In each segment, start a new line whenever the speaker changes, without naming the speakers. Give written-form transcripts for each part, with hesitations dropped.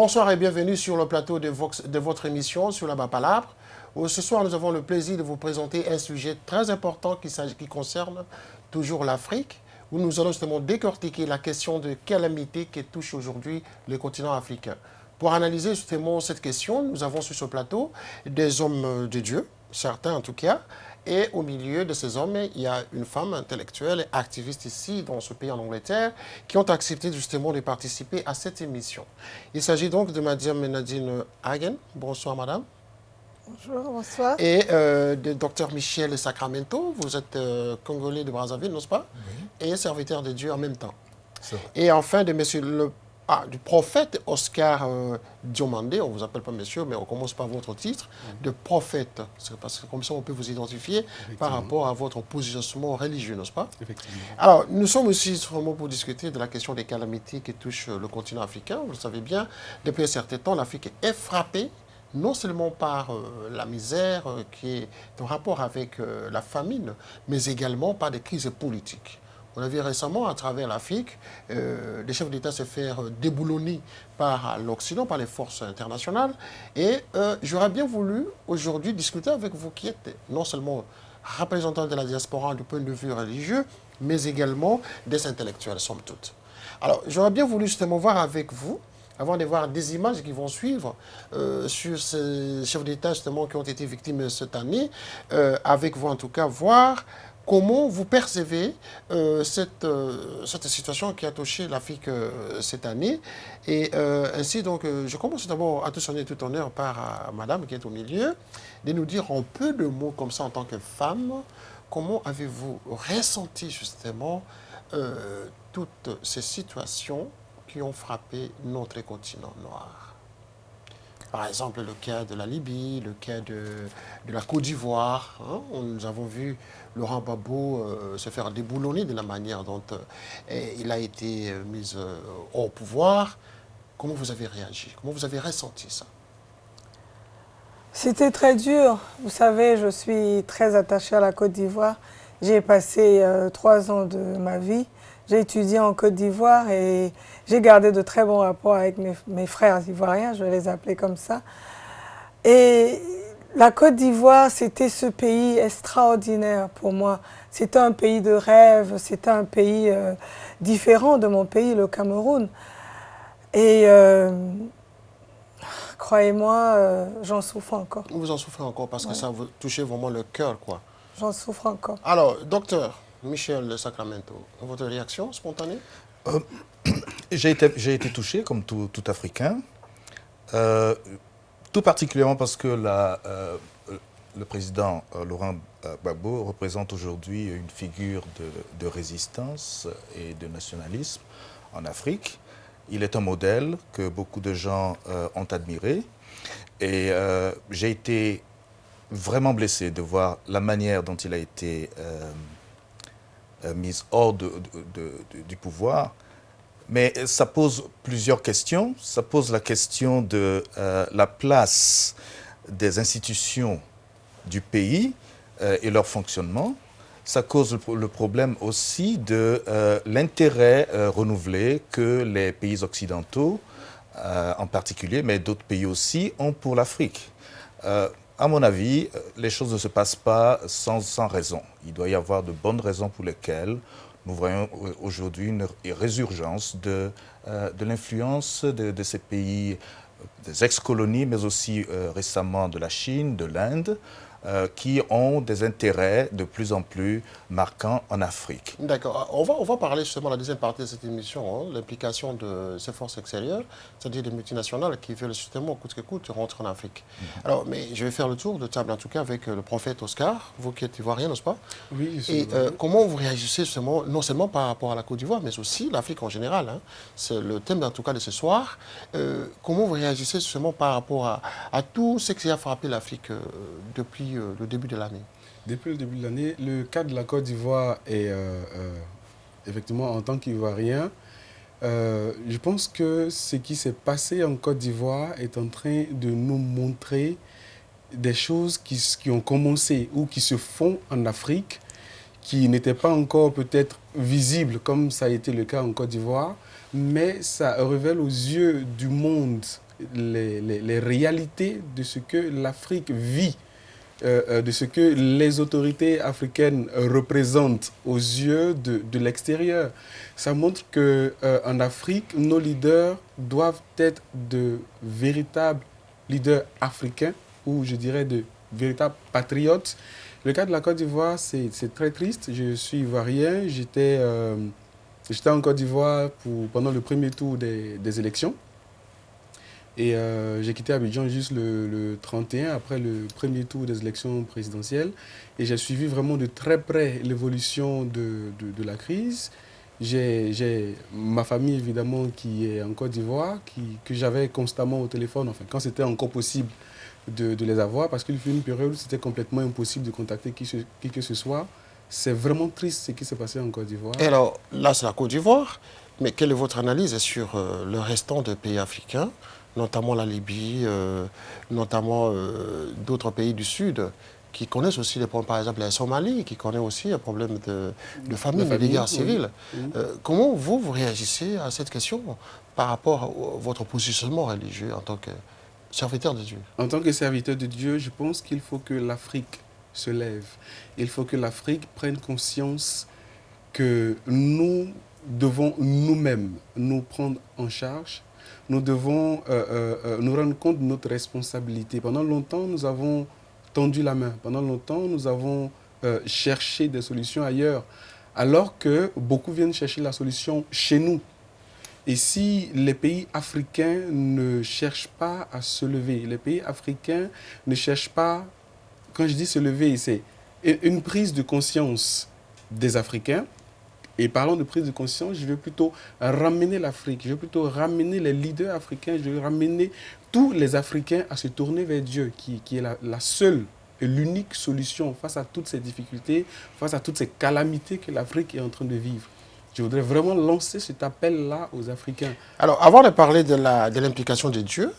Bonsoir et bienvenue sur le plateau de votre émission sur la Bapalabre. Ce soir, nous avons le plaisir de vous présenter un sujet très important qui concerne toujours l'Afrique, où nous allons justement décortiquer la question de calamité qui touche aujourd'hui le continent africain. Pour analyser justement cette question, nous avons sur ce plateau des hommes de Dieu, certains en tout cas, et au milieu de ces hommes, il y a une femme intellectuelle et activiste ici, dans ce pays en Angleterre, qui ont accepté justement de participer à cette émission. Il s'agit donc de Madame Nadine Hagen. Bonsoir madame.
Bonjour, bonsoir.
Et de Dr Michel Sacramento. Vous êtes congolais de Brazzaville, n'est-ce pas? Oui. Et serviteur de Dieu en même temps. Et enfin de monsieur du prophète Oscar Diomandé, on ne vous appelle pas monsieur, mais on commence par votre titre, de prophète. C'est parce que comme ça, on peut vous identifier par rapport à votre positionnement religieux, n'est-ce pas?
Effectivement.
Alors, nous sommes aussi vraiment pour discuter de la question des calamités qui touchent le continent africain. Vous le savez bien, depuis un certain temps, l'Afrique est frappée non seulement par la misère qui est en rapport avec la famine, mais également par des crises politiques. On a vu récemment, à travers l'Afrique, des chefs d'État se faire déboulonner par l'Occident, par les forces internationales. Et j'aurais bien voulu aujourd'hui discuter avec vous qui êtes non seulement représentants de la diaspora du point de vue religieux, mais également des intellectuels, somme toute. Alors, j'aurais bien voulu justement voir avec vous, avant de voir des images qui vont suivre sur ces chefs d'État justement qui ont été victimes cette année, avec vous en tout cas, voir comment vous percevez cette situation qui a touché l'Afrique cette année. Et ainsi, donc, je commence d'abord à tout sonner tout honneur par madame qui est au milieu, de nous dire en peu de mots comme ça en tant que femme, comment avez-vous ressenti justement toutes ces situations qui ont frappé notre continent noir? Par exemple, le cas de la Libye, le cas de la Côte d'Ivoire. Hein, nous avons vu Laurent Gbagbo se faire déboulonner de la manière dont il a été mis au pouvoir. Comment vous avez réagi? Comment vous avez ressenti ça?
C'était très dur. Vous savez, je suis très attachée à la Côte d'Ivoire. J'ai passé 3 ans de ma vie. J'ai étudié en Côte d'Ivoire et j'ai gardé de très bons rapports avec mes frères ivoiriens, je vais les appeler comme ça. Et la Côte d'Ivoire, c'était ce pays extraordinaire pour moi. C'était un pays de rêve, c'était un pays différent de mon pays, le Cameroun. Et croyez-moi, j'en souffre encore.
Vous en souffrez encore parce que ça vous touchait vraiment le cœur, quoi.
J'en souffre encore.
Alors, docteur Michel Sacramento, votre réaction spontanée?
J'ai été touché comme tout Africain, tout particulièrement parce que le président Laurent Gbagbo représente aujourd'hui une figure de résistance et de nationalisme en Afrique. Il est un modèle que beaucoup de gens ont admiré et j'ai été vraiment blessé de voir la manière dont il a été mise hors du pouvoir. Mais ça pose plusieurs questions. Ça pose la question de la place des institutions du pays et leur fonctionnement. Ça cause le problème aussi de l'intérêt renouvelé que les pays occidentaux, en particulier, mais d'autres pays aussi, ont pour l'Afrique. À mon avis, les choses ne se passent pas sans raison. Il doit y avoir de bonnes raisons pour lesquelles nous voyons aujourd'hui une résurgence de l'influence de ces pays, des ex-colonies, mais aussi récemment de la Chine, de l'Inde, qui ont des intérêts de plus en plus marquants en Afrique.
D'accord. On va parler justement de la deuxième partie de cette émission, hein, l'implication de ces forces extérieures, c'est-à-dire des multinationales qui veulent justement, coûte que coûte, rentrer en Afrique. Alors, mais je vais faire le tour de table, en tout cas, avec le prophète Oscar, vous qui êtes ivoirien, n'est-ce pas?
Oui,
et comment vous réagissez justement, non seulement par rapport à la Côte d'Ivoire, mais aussi l'Afrique en général, hein. C'est le thème, en tout cas, de ce soir. Comment vous réagissez justement par rapport à tout ce qui a frappé l'Afrique depuis le début de l'année?
Depuis le début de l'année, le cas de la Côte d'Ivoire est, effectivement, en tant qu'Ivoirien, je pense que ce qui s'est passé en Côte d'Ivoire est en train de nous montrer des choses qui ont commencé ou qui se font en Afrique, qui n'étaient pas encore peut-être visibles comme ça a été le cas en Côte d'Ivoire, mais ça révèle aux yeux du monde les réalités de ce que l'Afrique vit, de ce que les autorités africaines représentent aux yeux de l'extérieur. Ça montre qu'en Afrique, nos leaders doivent être de véritables leaders africains, ou je dirais de véritables patriotes. Le cas de la Côte d'Ivoire, c'est très triste. Je suis ivoirien, j'étais en Côte d'Ivoire pendant le premier tour des élections. Et j'ai quitté Abidjan juste le 31, après le premier tour des élections présidentielles. Et j'ai suivi vraiment de très près l'évolution de la crise. J'ai ma famille, évidemment, qui est en Côte d'Ivoire, que j'avais constamment au téléphone, enfin, quand c'était encore possible de les avoir, parce qu'il fut une période où c'était complètement impossible de contacter qui que ce soit. C'est vraiment triste ce qui s'est passé en Côte d'Ivoire.
Et alors, là, c'est la Côte d'Ivoire, mais quelle est votre analyse sur le restant des pays africains, notamment la Libye, notamment d'autres pays du Sud, qui connaissent aussi des problèmes, par exemple la Somalie, qui connaît aussi un problème de famine, de guerre civile.
Oui.
Comment vous réagissez à cette question par rapport à votre positionnement religieux en tant que serviteur de Dieu?
En tant que serviteur de Dieu, je pense qu'il faut que l'Afrique se lève. Il faut que l'Afrique prenne conscience que nous devons nous-mêmes nous prendre en charge. Nous devons nous rendre compte de notre responsabilité. Pendant longtemps, nous avons tendu la main. Pendant longtemps, nous avons cherché des solutions ailleurs, alors que beaucoup viennent chercher la solution chez nous. Et si les pays africains ne cherchent pas à se lever, les pays africains ne cherchent pas, quand je dis se lever, c'est une prise de conscience des Africains. Et parlant de prise de conscience, je veux plutôt ramener l'Afrique, je veux plutôt ramener les leaders africains, je veux ramener tous les Africains à se tourner vers Dieu, qui est la seule et l'unique solution face à toutes ces difficultés, face à toutes ces calamités que l'Afrique est en train de vivre. Je voudrais vraiment lancer cet appel-là aux Africains.
Alors, avant de parler de l'implication de Dieu,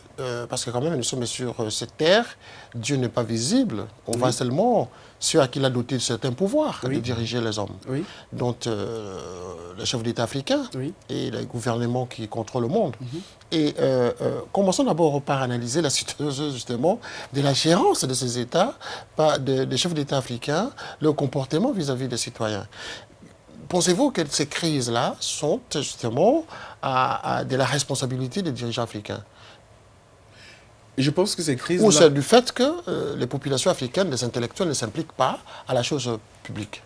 parce que quand même nous sommes sur cette terre, Dieu n'est pas visible, on voit seulement ceux à qui il a doté de certains pouvoirs de diriger les hommes.
Oui.
Donc, le chef d'État africain et les gouvernements qui contrôlent le monde. Et commençons d'abord par analyser la situation justement de la gérance de ces États, des chefs d'État africains, leur comportement vis-à-vis des citoyens. Pensez-vous que ces crises-là sont justement de la responsabilité des dirigeants africains?
Je pense que ces crises-là...
Ou c'est du fait que les populations africaines, les intellectuels ne s'impliquent pas à la chose publique?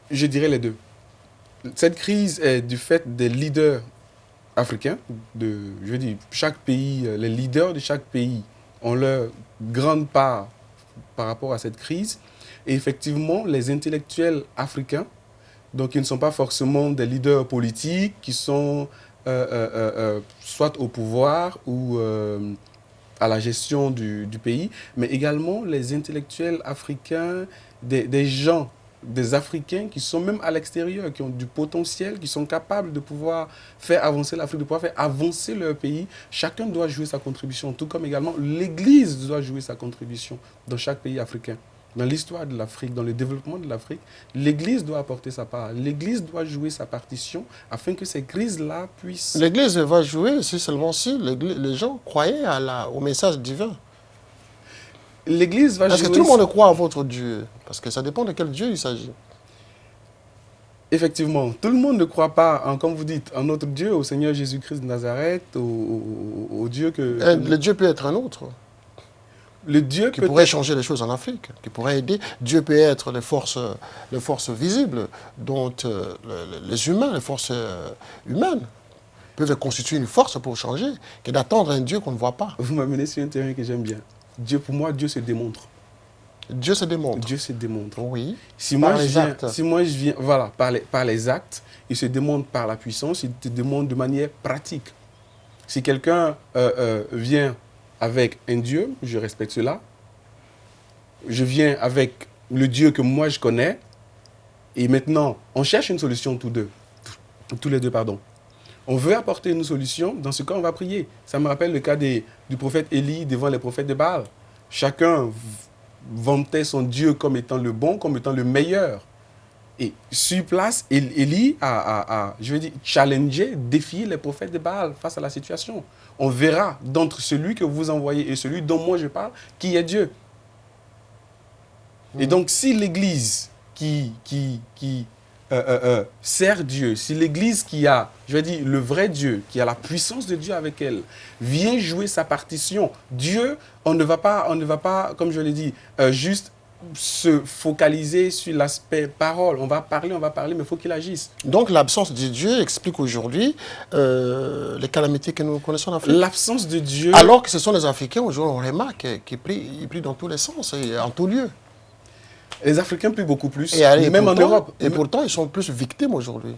Je dirais les deux. Cette crise est du fait des leaders africains. Je veux dire, chaque pays, les leaders de chaque pays ont leur grande part par rapport à cette crise. Et effectivement, les intellectuels africains, donc ils ne sont pas forcément des leaders politiques qui sont soit au pouvoir ou à la gestion du pays, mais également les intellectuels africains, des gens, des Africains qui sont même à l'extérieur, qui ont du potentiel, qui sont capables de pouvoir faire avancer l'Afrique, de pouvoir faire avancer leur pays. Chacun doit jouer sa contribution, tout comme également l'Église doit jouer sa contribution dans chaque pays africain. Dans l'histoire de l'Afrique, dans le développement de l'Afrique, l'Église doit apporter sa part. L'Église doit jouer sa partition afin que ces crises-là puissent...
L'Église va jouer si seulement si les gens croyaient au message divin.
L'Église va jouer...
Parce que tout le monde croit à votre Dieu. Parce que ça dépend de quel Dieu il s'agit.
Effectivement, tout le monde ne croit pas, comme vous dites, en notre Dieu, au Seigneur Jésus-Christ de Nazareth, au Dieu que...
Le Dieu peut être un autre.
Le Dieu
qui pourrait changer les choses en Afrique, qui pourrait aider. Dieu peut être les forces visibles, dont les humains, les forces humaines, peuvent constituer une force pour changer, que d'attendre un Dieu qu'on ne voit pas.
Vous m'amenez sur un terrain que j'aime bien. Dieu, pour moi, Dieu se démontre.
Dieu se démontre.
Dieu se démontre.
Oui.
Par les actes, il se démontre par la puissance, il te démontre de manière pratique. Si quelqu'un vient avec un Dieu, je respecte cela. Je viens avec le Dieu que moi je connais. Et maintenant, on cherche une solution tous les deux. On veut apporter une solution. Dans ce cas, on va prier. Ça me rappelle le cas du prophète Élie devant les prophètes de Baal. Chacun vantait son Dieu comme étant le bon, comme étant le meilleur. Et sur place, Élie a, je veux dire, challengé, défié les prophètes de Baal face à la situation. On verra d'entre celui que vous envoyez et celui dont moi je parle, qui est Dieu. Et donc, si l'Église qui sert Dieu, si l'Église qui a, je veux dire, le vrai Dieu, qui a la puissance de Dieu avec elle, vient jouer sa partition, Dieu, on ne va pas, comme je l'ai dit, juste se focaliser sur l'aspect parole. On va parler, mais il faut qu'il agisse.
Donc l'absence de Dieu explique aujourd'hui les calamités que nous connaissons en Afrique.
L'absence de Dieu...
Alors que ce sont les Africains, aujourd'hui, on remarque qu'ils prient dans tous les sens et en tout lieu.
Les Africains plient beaucoup plus,
Et
même
pourtant,
en Europe.
Et pourtant, ils sont plus victimes aujourd'hui.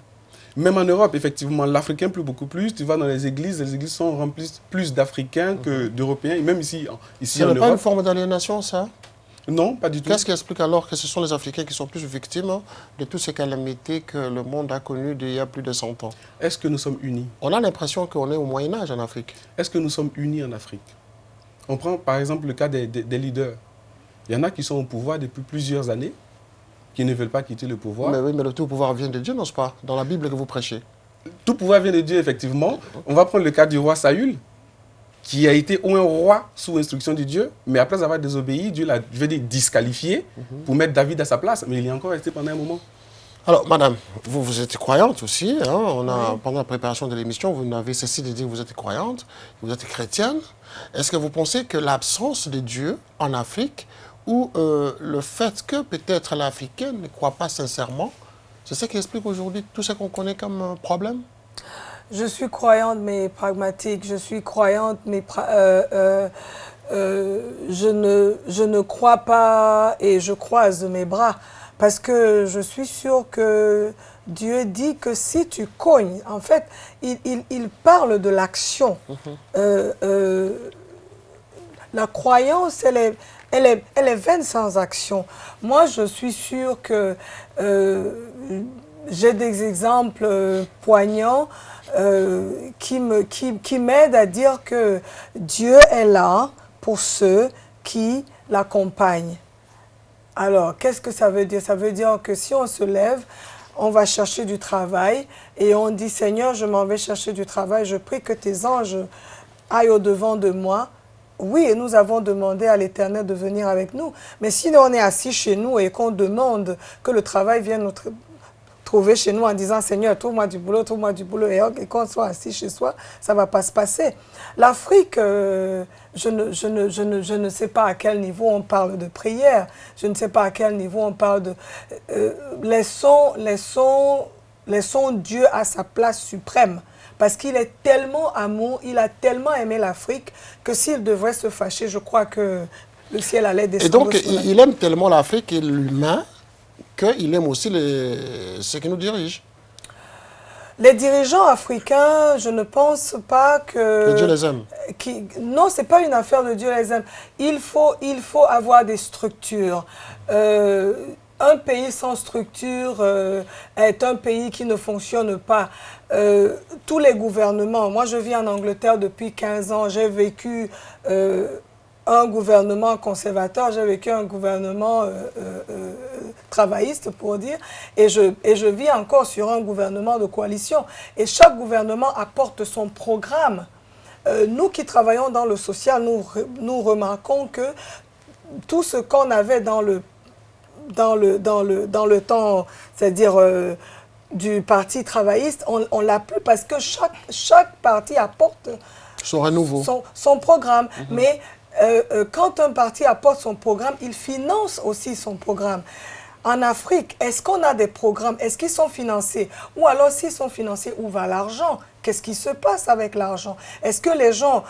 Même en Europe, effectivement, l'Africain plie beaucoup plus. Tu vas dans les églises sont remplies plus d'Africains que d'Européens, et même ici
Ce
en
n'est
Europe.
pas une forme d'aliénation, ça?
Non, pas du tout.
Qu'est-ce qui explique alors que ce sont les Africains qui sont plus victimes de toutes ces calamités que le monde a connues il y a plus de 100 ans?
Est-ce que nous sommes unis?
On a l'impression qu'on est au Moyen-Âge en Afrique.
Est-ce que nous sommes unis en Afrique? On prend par exemple le cas des leaders. Il y en a qui sont au pouvoir depuis plusieurs années, qui ne veulent pas quitter le pouvoir.
Mais oui, mais le tout pouvoir vient de Dieu, n'est-ce pas? Dans la Bible que vous prêchez.
Tout pouvoir vient de Dieu, effectivement. On va prendre le cas du roi Saül, qui a été un roi sous instruction de Dieu, mais après avoir désobéi, Dieu l'a, je veux dire, disqualifié pour mettre David à sa place. Mais il est encore resté pendant un moment.
Alors, madame, vous êtes croyante aussi. Hein? Pendant la préparation de l'émission, vous n'avez cessé de dire que vous êtes croyante, vous êtes chrétienne. Est-ce que vous pensez que l'absence de Dieu en Afrique ou le fait que peut-être l'Africain ne croit pas sincèrement, c'est ce qui explique aujourd'hui tout ce qu'on connaît comme problème?
Je suis croyante mais pragmatique, je suis croyante mais je ne crois pas et je croise mes bras parce que je suis sûre que Dieu dit que si tu cognes, en fait, il parle de l'action. La croyance, elle est vaine sans action. Moi, je suis sûre que j'ai des exemples poignants qui m'aident à dire que Dieu est là pour ceux qui l'accompagnent. Alors, qu'est-ce que ça veut dire? Ça veut dire que si on se lève, on va chercher du travail et on dit « Seigneur, je m'en vais chercher du travail, je prie que tes anges aillent au-devant de moi ». Oui, et nous avons demandé à l'Éternel de venir avec nous. Mais si on est assis chez nous et qu'on demande que le travail vienne nous trouver chez nous en disant « Seigneur, trouve-moi du boulot, et qu'on soit assis chez soi, ça ne va pas se passer. » L'Afrique, je ne sais pas à quel niveau on parle de prière, je ne sais pas à quel niveau on parle de... laissons Dieu à sa place suprême. Parce qu'il est tellement amour, il a tellement aimé l'Afrique que s'il devrait se fâcher, je crois que le ciel allait descendre.
Et donc, il aime tellement l'Afrique et l'humain qu'il aime aussi ceux qui nous dirigent.
Les dirigeants africains, je ne pense pas que...
Que Dieu les aime.
Non, ce n'est pas une affaire de Dieu les aime. Il faut avoir des structures. Un pays sans structure est un pays qui ne fonctionne pas. Tous les gouvernements, moi je vis en Angleterre depuis 15 ans, j'ai vécu un gouvernement conservateur, j'ai vécu un gouvernement travailliste pour dire, et je vis encore sur un gouvernement de coalition. Et chaque gouvernement apporte son programme. Nous qui travaillons dans le social, nous remarquons que tout ce qu'on avait dans le temps, c'est-à-dire du parti travailliste, on l'a plus parce que chaque parti apporte son programme. Mais quand un parti apporte son programme, il finance aussi son programme. En Afrique, est-ce qu'on a des programmes? Est-ce qu'ils sont financés? Ou alors, s'ils sont financés, où va l'argent? Qu'est-ce qui se passe avec l'argent? Est-ce que les gens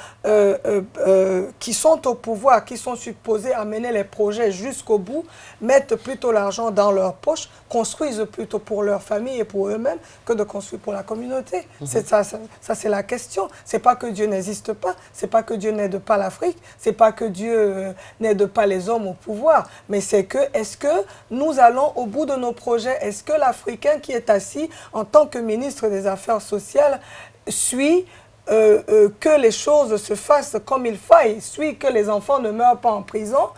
qui sont au pouvoir, qui sont supposés amener les projets jusqu'au bout, mettent plutôt l'argent dans leur poche, construisent plutôt pour leur famille et pour eux-mêmes que de construire pour la communauté? C'est ça, c'est la question. C'est pas que Dieu n'existe pas, c'est pas que Dieu n'aide pas l'Afrique, c'est pas que Dieu n'aide pas les hommes au pouvoir, mais c'est que, est-ce que nous allons au bout de nos projets? Est-ce que l'Africain qui est assis en tant que ministre des Affaires sociales suit que les choses se fassent comme il faille, suit que les enfants ne meurent pas en prison?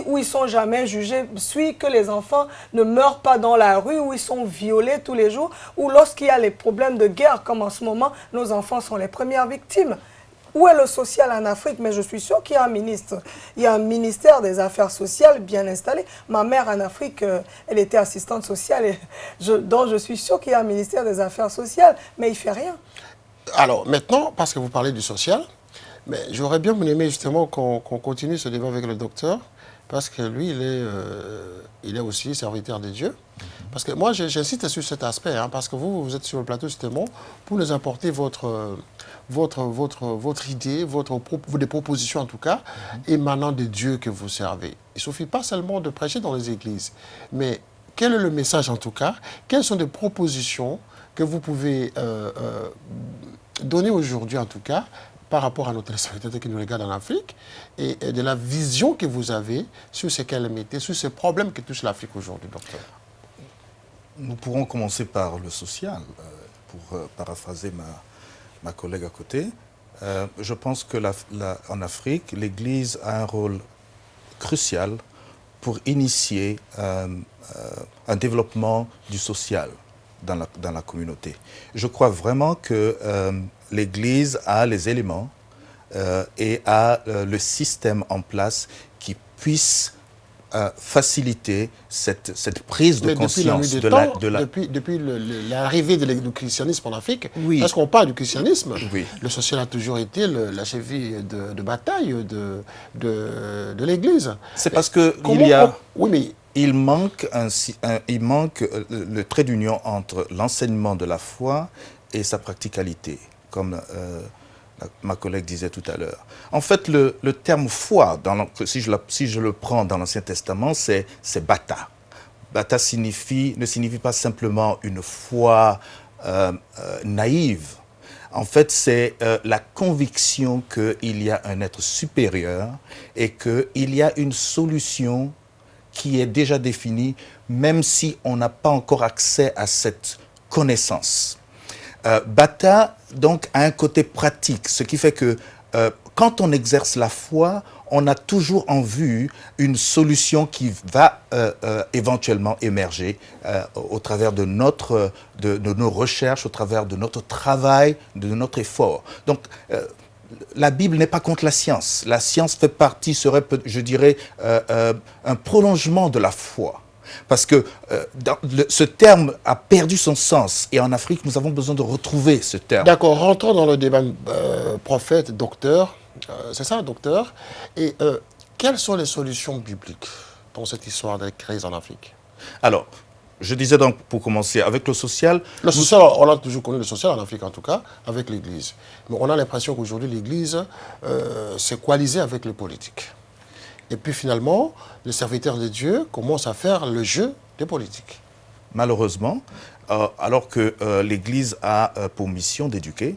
où ils sont jamais jugés, suit que les enfants ne meurent pas dans la rue, où ils sont violés tous les jours, ou lorsqu'il y a les problèmes de guerre, comme en ce moment, nos enfants sont les premières victimes. Où est le social en Afrique? Mais je suis sûre qu'il y a un ministre. Il y a un ministère des Affaires sociales bien installé. Ma mère en Afrique, elle était assistante sociale, et donc je suis sûre qu'il y a un ministère des Affaires sociales, mais il ne fait rien.
Alors, maintenant, parce que vous parlez du social, mais j'aurais bien aimé justement qu'on continue ce débat avec le docteur, parce que lui, il est aussi serviteur de Dieu. Parce que moi, j'insiste sur cet aspect, hein, parce que vous êtes sur le plateau justement pour nous apporter votre idée, des propositions en tout cas, émanant de Dieu que vous servez. Il ne suffit pas seulement de prêcher dans les églises, mais quel est le message en tout cas? Quelles sont des propositions que vous pouvez donner aujourd'hui en tout cas par rapport à nos téléspectateurs qui nous regardent en Afrique et de la vision que vous avez sur ces calamités, sur ces problèmes qui touchent l'Afrique aujourd'hui, docteur?
Nous pourrons commencer par le social, pour paraphraser ma collègue à côté. Je pense que en Afrique, l'Église a un rôle crucial pour initier un développement du social dans la communauté. Je crois vraiment que l'Église a les éléments et a le système en place qui puisse faciliter cette prise de conscience
de la... Depuis l'arrivée du christianisme en Afrique,
oui.
Parce qu'on parle du christianisme,
oui.
Le social a toujours été la cheville de bataille de l'Église.
C'est parce que il manque le trait d'union entre l'enseignement de la foi et sa practicalité, comme ma collègue disait tout à l'heure. En fait, le terme foi, si je le prends dans l'Ancien Testament, c'est bata. Bata ne signifie pas simplement une foi naïve. En fait, c'est la conviction qu'il y a un être supérieur et qu'il y a une solution qui est déjà définie, même si on n'a pas encore accès à cette connaissance. Bata, donc, a un côté pratique, ce qui fait que quand on exerce la foi, on a toujours en vue une solution qui va éventuellement émerger au travers de nos recherches, au travers de notre travail, de notre effort. Donc, la Bible n'est pas contre la science. La science fait partie, je dirais, un prolongement de la foi. Parce que ce terme a perdu son sens. Et en Afrique, nous avons besoin de retrouver ce terme.
D'accord, rentrons dans le débat prophète, docteur. C'est ça, docteur. Et quelles sont les solutions bibliques dans cette histoire de crise en Afrique?
Alors, je disais donc, pour commencer, avec le social...
Le social, on a toujours connu le social en Afrique, en tout cas, avec l'Église. Mais on a l'impression qu'aujourd'hui, l'Église s'est coalisée avec les politiques. Et puis finalement, les serviteurs de Dieu commencent à faire le jeu des politiques.
Malheureusement, alors que l'Église a pour mission d'éduquer,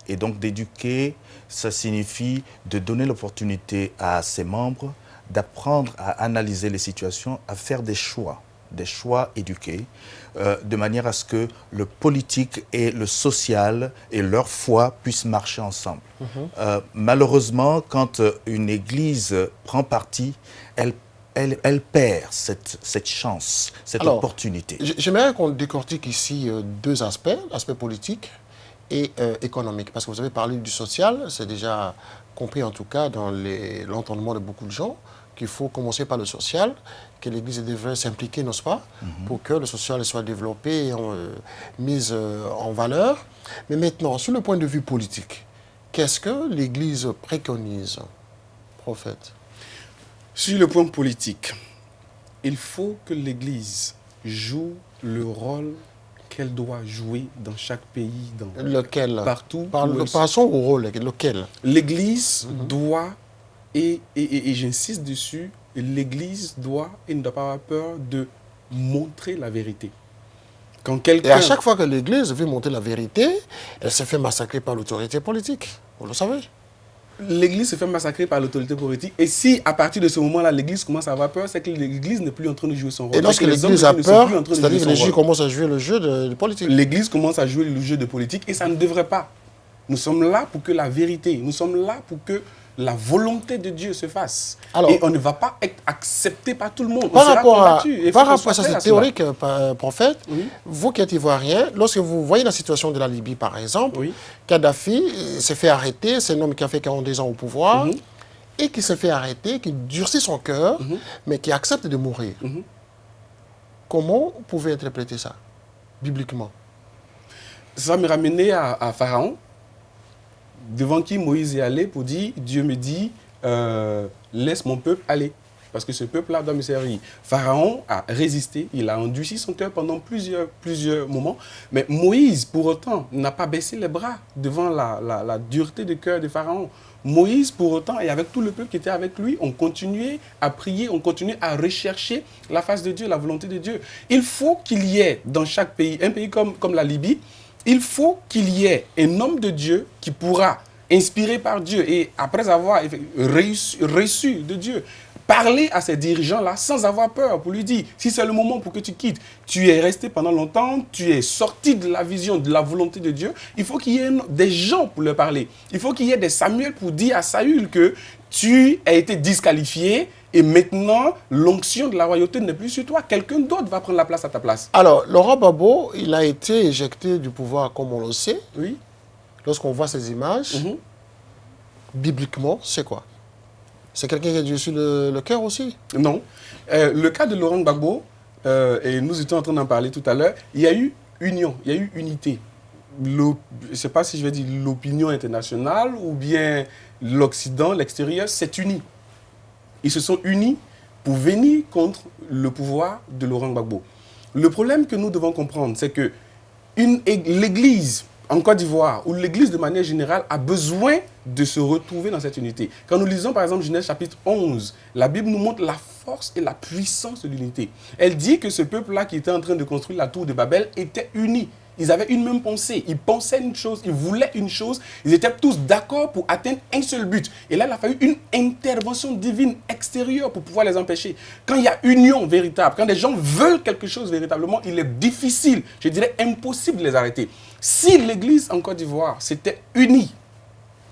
et donc d'éduquer, ça signifie de donner l'opportunité à ses membres d'apprendre à analyser les situations, à faire des choix éduqués, de manière à ce que le politique et le social et leur foi puissent marcher ensemble. Malheureusement, quand une église prend parti, elle perd cette chance, cette opportunité.
J'aimerais qu'on décortique ici deux aspects, l'aspect politique et économique. Parce que vous avez parlé du social, c'est déjà compris en tout cas dans l'entendement de beaucoup de gens, qu'il faut commencer par le social, que l'Église devrait s'impliquer, n'est-ce pas, pour que le social soit développé et mis en valeur. Mais maintenant, sur le point de vue politique, qu'est-ce que l'Église préconise, prophète?
Sur le point politique, il faut que l'Église joue le rôle qu'elle doit jouer dans chaque pays,
lequel?
Partout.
Passons au rôle, lequel?
L'Église doit, et j'insiste dessus, l'Église doit et ne doit pas avoir peur de montrer la vérité.
Et à chaque fois que l'Église veut montrer la vérité, elle se fait massacrer par l'autorité politique. Vous le savez?
L'Église se fait massacrer par l'autorité politique. Et si, à partir de ce moment-là, l'Église commence à avoir peur, c'est que l'Église n'est plus en train de jouer son rôle.
Et lorsque l'Église a peur, c'est-à-dire que les Juifs commencent à jouer le jeu de politique.
L'Église commence à jouer le jeu de politique et ça ne devrait pas. Nous sommes là pour que la vérité, nous sommes là pour que la volonté de Dieu se fasse.
Alors,
et on ne va pas être accepté par tout le monde.
Par
on sera
rapport à
combattu. Il faut
par
qu'on
rapport
soit
à ça,
prêt
c'est
à cela.
théorique, prophète.
Oui.
Vous qui êtes ivoirien, lorsque vous voyez la situation de la Libye, par exemple,
Oui.
Kadhafi s'est fait arrêter, c'est un homme qui a fait 42 ans au pouvoir,
Mhm.
et qui s'est fait arrêter, qui durcit son cœur, mais qui accepte de mourir.
Mhm.
Comment vous pouvez interpréter ça, bibliquement?
Ça me ramenait à Pharaon, devant qui Moïse est allé pour dire, Dieu me dit, laisse mon peuple aller, parce que ce peuple-là doit me servir. Pharaon a résisté, il a endurci son cœur pendant plusieurs moments, mais Moïse, pour autant, n'a pas baissé les bras devant la dureté de cœur de Pharaon. Moïse, pour autant, et avec tout le peuple qui était avec lui, on continuait à prier, on continuait à rechercher la face de Dieu, la volonté de Dieu. Il faut qu'il y ait dans chaque pays, un pays comme la Libye, il faut qu'il y ait un homme de Dieu qui pourra, inspiré par Dieu et après avoir reçu de Dieu, parler à ces dirigeants-là sans avoir peur pour lui dire, si c'est le moment pour que tu quittes, tu es resté pendant longtemps, tu es sorti de la vision, de la volonté de Dieu, il faut qu'il y ait des gens pour leur parler. Il faut qu'il y ait des Samuel pour dire à Saül que tu as été disqualifié et maintenant l'onction de la royauté n'est plus sur toi. Quelqu'un d'autre va prendre la place à ta place.
Alors, Laurent Gbagbo, il a été éjecté du pouvoir, comme on le sait.
Oui.
Lorsqu'on voit ces images, bibliquement, c'est quoi? C'est quelqu'un qui a Dieu sur le cœur aussi?
Non. Le cas de Laurent Gbagbo, et nous étions en train d'en parler tout à l'heure, il y a eu union, il y a eu unité. Je ne sais pas si je vais dire l'opinion internationale ou bien l'Occident, l'extérieur, s'est uni. Ils se sont unis pour venir contre le pouvoir de Laurent Gbagbo. Le problème que nous devons comprendre, c'est que l'Église en Côte d'Ivoire, ou l'Église de manière générale, a besoin de se retrouver dans cette unité. Quand nous lisons par exemple Genèse chapitre 11, la Bible nous montre la force et la puissance de l'unité. Elle dit que ce peuple-là qui était en train de construire la tour de Babel était uni. Ils avaient une même pensée, ils pensaient une chose, ils voulaient une chose, ils étaient tous d'accord pour atteindre un seul but. Et là, il a fallu une intervention divine extérieure pour pouvoir les empêcher. Quand il y a union véritable, quand les gens veulent quelque chose véritablement, il est difficile, je dirais impossible de les arrêter. Si l'Église en Côte d'Ivoire s'était unie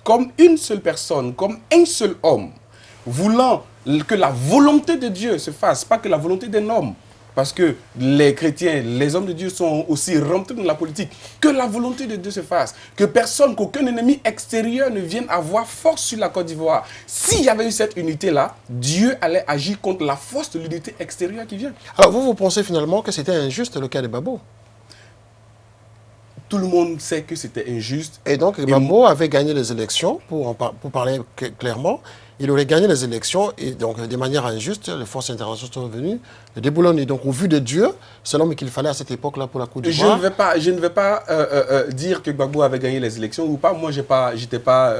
comme une seule personne, comme un seul homme, voulant que la volonté de Dieu se fasse, pas que la volonté d'un homme, parce que les chrétiens, les hommes de Dieu sont aussi rentrés dans la politique. Que la volonté de Dieu se fasse. Que personne, qu'aucun ennemi extérieur ne vienne avoir force sur la Côte d'Ivoire. S'il y avait eu cette unité-là, Dieu allait agir contre la force de l'unité extérieure qui vient.
Alors, vous pensez finalement que c'était injuste le cas de Gbagbo?
Tout le monde sait que c'était injuste.
Et donc, Gbagbo avait gagné les élections, pour parler clairement. Il aurait gagné les élections et donc, de manière injuste, les forces internationales sont venues le déboulonner. Donc, au vu de Dieu, c'est l'homme qu'il fallait à cette époque-là pour la Côte d'Ivoire.
Je ne vais pas dire que Gbagbo avait gagné les élections ou pas. Moi, j'étais pas...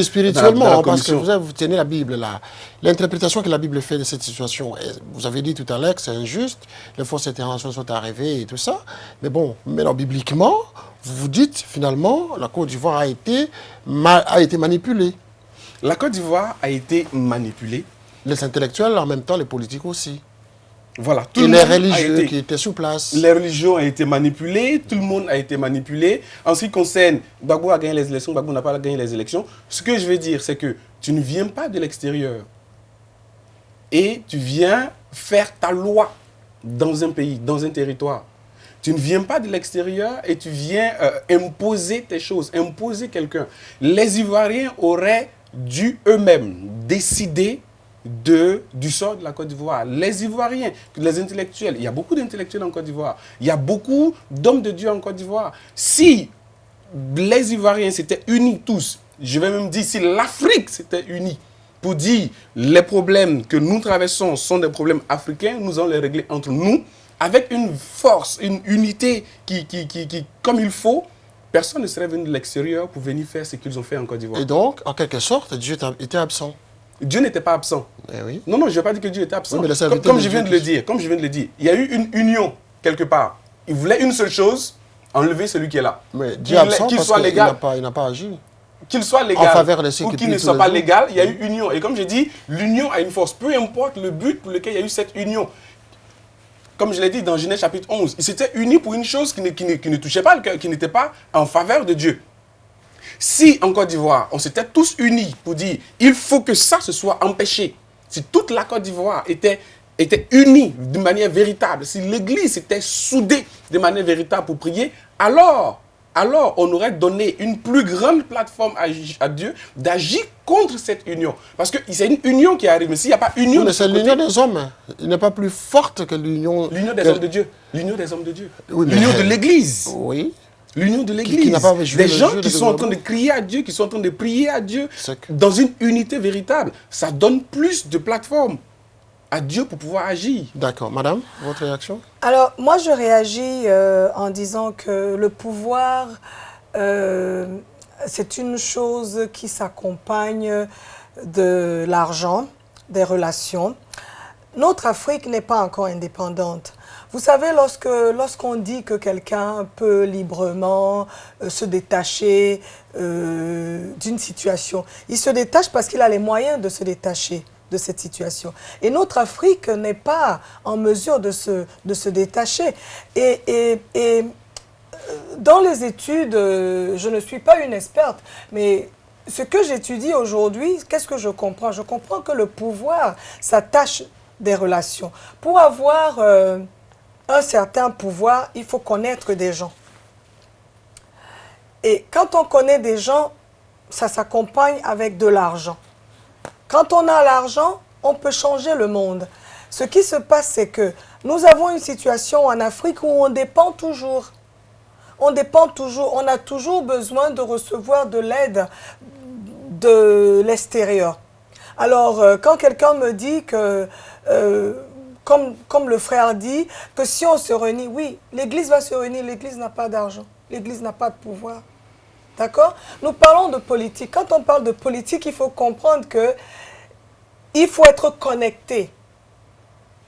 spirituellement,
dans la
parce que
commission.
vous tenez la Bible là. L'interprétation que la Bible fait de cette situation, vous avez dit tout à l'heure que c'est injuste, les forces internationales sont arrivées et tout ça. Mais bon, maintenant, bibliquement, vous vous dites finalement, la Côte d'Ivoire a été manipulée.
La Côte d'Ivoire a été manipulée.
Les intellectuels, en même temps, les politiques aussi.
Voilà.
Et les religieux qui étaient sur place.
Les religions ont été manipulées, tout le monde a été manipulé. En ce qui concerne, Gbagbo a gagné les élections, Gbagbo n'a pas gagné les élections. Ce que je veux dire, c'est que tu ne viens pas de l'extérieur et tu viens faire ta loi dans un pays, dans un territoire. Tu ne viens pas de l'extérieur et tu viens imposer tes choses, imposer quelqu'un. Les Ivoiriens auraient dû eux-mêmes décider du sort de la Côte d'Ivoire. Les Ivoiriens, les intellectuels, il y a beaucoup d'intellectuels en Côte d'Ivoire, il y a beaucoup d'hommes de Dieu en Côte d'Ivoire. Si les Ivoiriens s'étaient unis tous, je vais même dire si l'Afrique s'était unie pour dire les problèmes que nous traversons sont des problèmes africains, nous allons les régler entre nous, avec une force, une unité qui comme il faut, personne ne serait venu de l'extérieur pour venir faire ce qu'ils ont fait en Côte d'Ivoire.
Et donc, en quelque sorte, Dieu était absent.
Dieu n'était pas absent.
Eh oui.
Non, je ne vais pas dire que Dieu était absent.
Oui, mais
comme je viens de le dire, il y a eu une union quelque part. Il voulait une seule chose, enlever celui qui est là.
Mais Dieu est absent parce qu'il n'a pas agi.
Qu'il soit légal
en faveur de ceux
ou
qui
qu'il ne soit pas légal, il y a eu union. Et comme je dis, l'union a une force. Peu importe le but pour lequel il y a eu cette union. Comme je l'ai dit dans Genèse chapitre 11, ils s'étaient unis pour une chose qui ne touchait pas le cœur, qui n'était pas en faveur de Dieu. Si en Côte d'Ivoire, on s'était tous unis pour dire il faut que ça se soit empêché, si toute la Côte d'Ivoire était unie de manière véritable, si l'Église était soudée de manière véritable pour prier, alors on aurait donné une plus grande plateforme à Dieu d'agir contre cette union. Parce que c'est une union qui arrive, mais s'il n'y a pas union...
Mais c'est l'union des hommes. Il n'est pas plus forte que l'union...
L'union des hommes de Dieu. L'union des hommes de Dieu.
Oui, mais-
L'union de l'Église.
Oui.
L'union de
Qui
l'Église.
n'a pas joué
Des
le
gens
jeu
qui
de
sont en train de
développement.
crier à Dieu, qui sont en train de prier à Dieu
C'est que-
dans une unité véritable. Ça donne plus de plateforme à Dieu pour pouvoir agir.
D'accord. Madame, votre réaction?
Alors, moi, je réagis en disant que le pouvoir, c'est une chose qui s'accompagne de l'argent, des relations. Notre Afrique n'est pas encore indépendante. Vous savez, lorsqu'on dit que quelqu'un peut librement se détacher d'une situation, il se détache parce qu'il a les moyens de se détacher de cette situation. Et notre Afrique n'est pas en mesure de se détacher. Et dans les études, je ne suis pas une experte, mais ce que j'étudie aujourd'hui, qu'est-ce que je comprends? Je comprends que le pouvoir s'attache des relations. Pour avoir un certain pouvoir, il faut connaître des gens. Et quand on connaît des gens, ça s'accompagne avec de l'argent. Quand on a l'argent, on peut changer le monde. Ce qui se passe, c'est que nous avons une situation en Afrique où on dépend toujours. On dépend toujours, on a toujours besoin de recevoir de l'aide de l'extérieur. Alors, quand quelqu'un me dit que, comme le frère dit, que si on se réunit, oui, l'Église va se réunir, l'Église n'a pas d'argent, l'Église n'a pas de pouvoir. D'accord? Nous parlons de politique. Quand on parle de politique, il faut comprendre que il faut être connecté.